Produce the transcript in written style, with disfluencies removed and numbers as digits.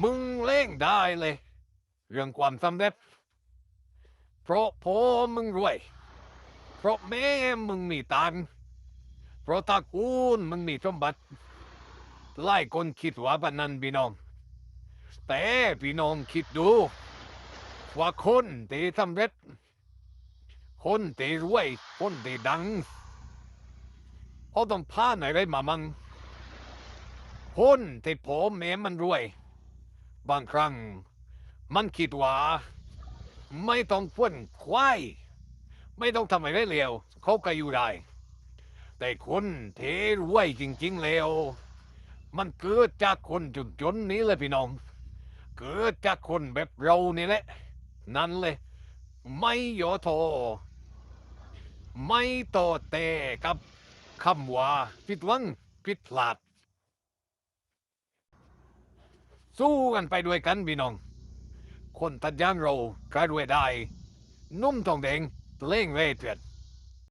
มึงเล่งได้เลยเรื่องความสำเร็จเพราะพ่อมึงรวยเพราะแม่มึงมีตังค์เพราะตระกูลมึงมีสมบัติหลายคนคิดว่าปานนั้นพี่น้องแต่พี่น้องคิดดูว่าคนที่สำเร็จคนที่รวยคนที่ดังเขาต้องผ่านอะไรมามั่งคนที่พ่อแม่มันรวยบางครั้งมันคิดว่าไม่ต้องพ่นควายไม่ต้องทำอะไรเร็วเขาก็อยู่ได้แต่คนที่รวยจริงๆแล้วมันเกิดจากคนจนๆนี้เลยพี่น้องเกิดจากคนแบบเรานี่แหละนั่นเลยไม่ย่อท้อไม่ต่อแต่กับคำว่าผิดหวังผิดพลาดสู้กันไปด้วยกันพี่น้องคนตัดยางเรากระด้วยได้นุ่มทองแดงเล่งเร่เถื่อน